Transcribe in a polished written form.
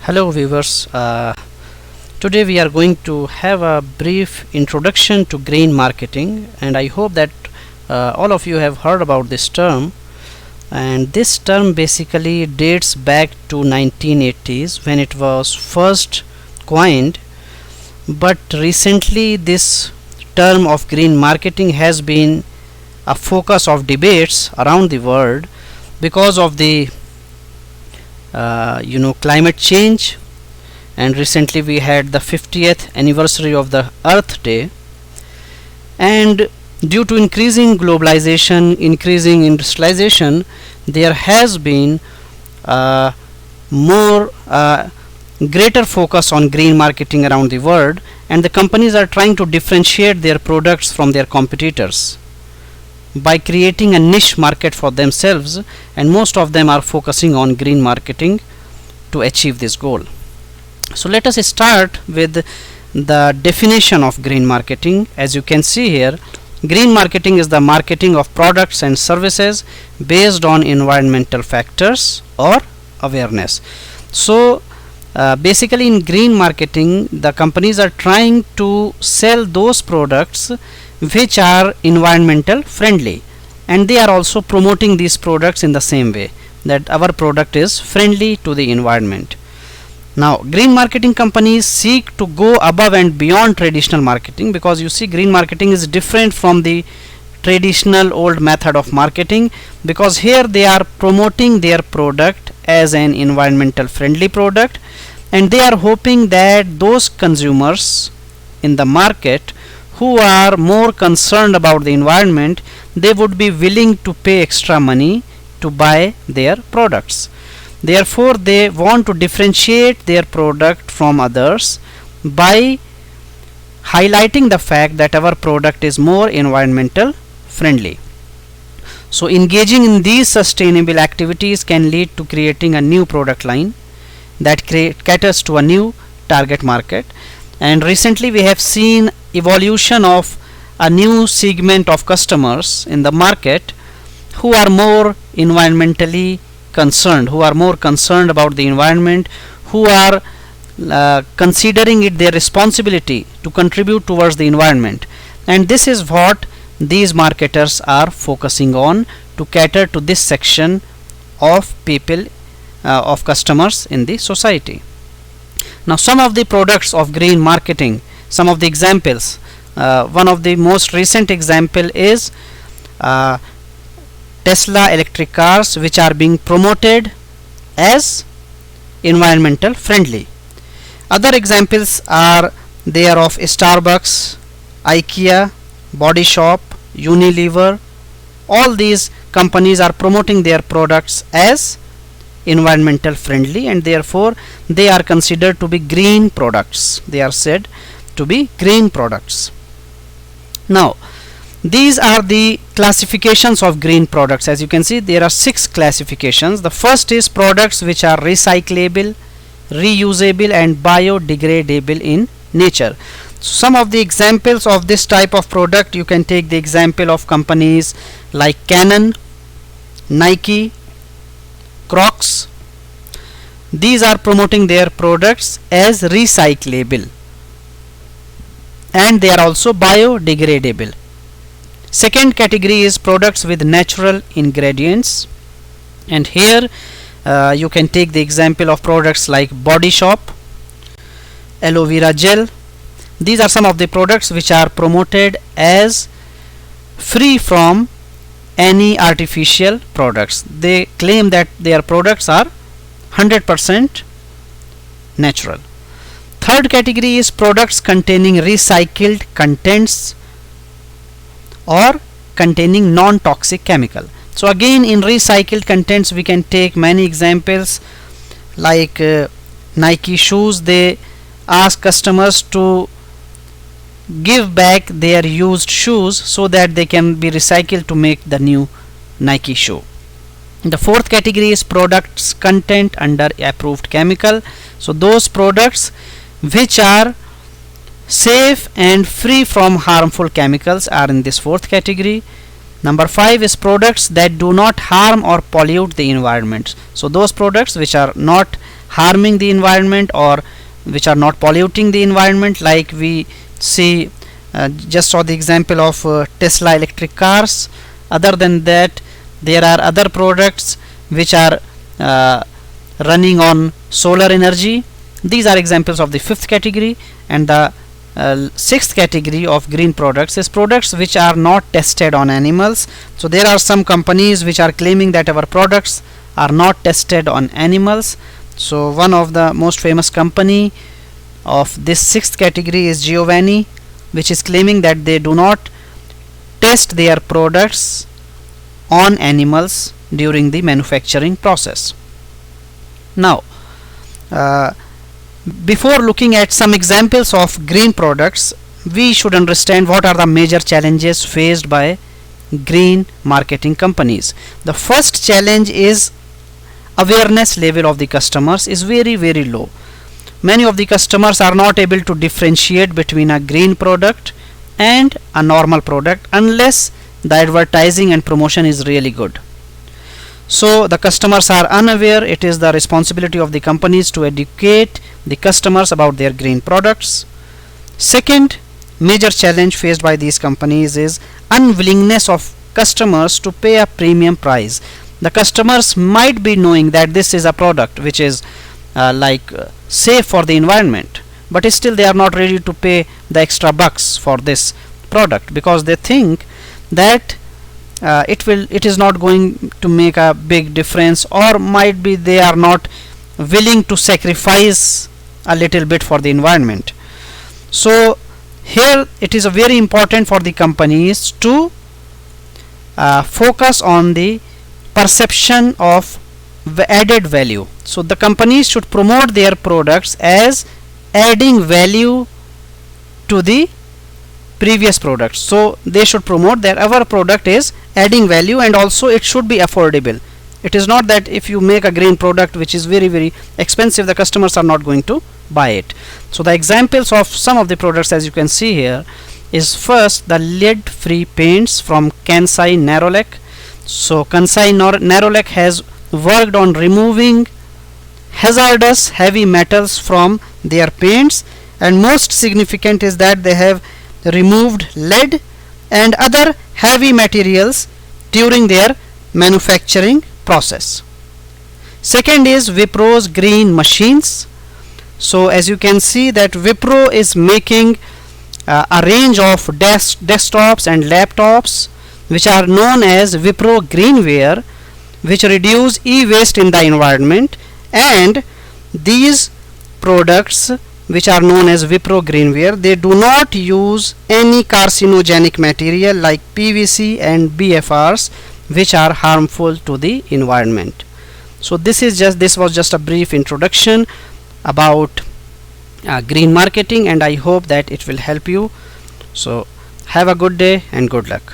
Hello viewers, today we are going to have a brief introduction to green marketing, and I hope that all of you have heard about this term. And this term basically dates back to 1980s when it was first coined, but recently this term of green marketing has been a focus of debates around the world because of the climate change, and recently we had the 50th anniversary of the Earth Day, and due to increasing globalization, increasing industrialization, there has been more greater focus on green marketing around the world, and the companies are trying to differentiate their products from their competitors by creating a niche market for themselves, and most of them are focusing on green marketing to achieve this goal. So let us start with the definition of green marketing. As you can see here, green marketing is the marketing of products and services based on environmental factors or awareness. So basically in green marketing, the companies are trying to sell those products which are environmental friendly, and they are also promoting these products in the same way that our product is friendly to the environment. Now green marketing companies seek to go above and beyond traditional marketing, because you see green marketing is different from the traditional old method of marketing, because here they are promoting their product as an environmental friendly product, and they are hoping that those consumers in the market who are more concerned about the environment, they would be willing to pay extra money to buy their products. Therefore they want to differentiate their product from others by highlighting the fact that our product is more environmental friendly. So engaging in these sustainable activities can lead to creating a new product line that caters to a new target market. And recently we have seen evolution of a new segment of customers in the market who are more environmentally concerned, who are more concerned about the environment, who are considering it their responsibility to contribute towards the environment. And this is what these marketers are focusing on, to cater to this section of people, of customers in the society. Now some of the products of green marketing, some of the examples, one of the most recent example is Tesla electric cars, which are being promoted as environmental friendly. Other examples are there of Starbucks, IKEA, Body Shop, Unilever. All these companies are promoting their products as environmental friendly, and therefore they are considered to be green products. They are said to be green products. Now these are the classifications of green products. As you can see, there are 6 classifications. The first is products which are recyclable, reusable and biodegradable in nature. Some of the examples of this type of product, you can take the example of companies like Canon, Nike, Crocs. These are promoting their products as recyclable, and they are also biodegradable. Second category is products with natural ingredients, and here you can take the example of products like Body Shop, aloe vera gel. These are some of the products which are promoted as free from any artificial products. They claim that their products are 100% natural. Third category is products containing recycled contents or containing non-toxic chemical. So again, in recycled contents we can take many examples like Nike shoes. They ask customers to give back their used shoes so that they can be recycled to make the new Nike shoe. The fourth category is products content under approved chemical. So those products which are safe and free from harmful chemicals are in this fourth category. Number 5 is products that do not harm or pollute the environment. So those products which are not harming the environment or which are not polluting the environment, like we see just saw the example of Tesla electric cars. Other than that, there are other products which are running on solar energy. These are examples of the fifth category. And the sixth category of green products is products which are not tested on animals. So there are some companies which are claiming that our products are not tested on animals. So one of the most famous company of this sixth category is Giovanni, which is claiming that they do not test their products on animals during the manufacturing process. Now before looking at some examples of green products, we should understand what are the major challenges faced by green marketing companies. The first challenge is awareness level of the customers is very low. Many of the customers are not able to differentiate between a green product and a normal product unless the advertising and promotion is really good. So the customers are unaware. It is the responsibility of the companies to educate the customers about their green products. Second major challenge faced by these companies is unwillingness of customers to pay a premium price. The customers might be knowing that this is a product which is safe for the environment, but still they are not ready to pay the extra bucks for this product because they think that it is not going to make a big difference, or might be they are not willing to sacrifice a little bit for the environment. So here it is very important for the companies to focus on the perception of added value. So the companies should promote their products as adding value to the previous products. So they should promote that our product is adding value, and also it should be affordable. It is not that if you make a green product which is very expensive, the customers are not going to buy it. So the examples of some of the products, as you can see here, is first the lead free paints from Kansai Nerolac. So Kansai Nerolac has worked on removing hazardous heavy metals from their paints, and most significant is that they have removed lead and other heavy materials during their manufacturing process. Second is Wipro's green machines. So as you can see that Wipro is making a range of desktops and laptops which are known as Wipro Greenware, which reduce e-waste in the environment, and these products which are known as Wipro Greenware, they do not use any carcinogenic material like PVC and BFRs which are harmful to the environment. So this was just a brief introduction about green marketing, and I hope that it will help you. So have a good day and good luck.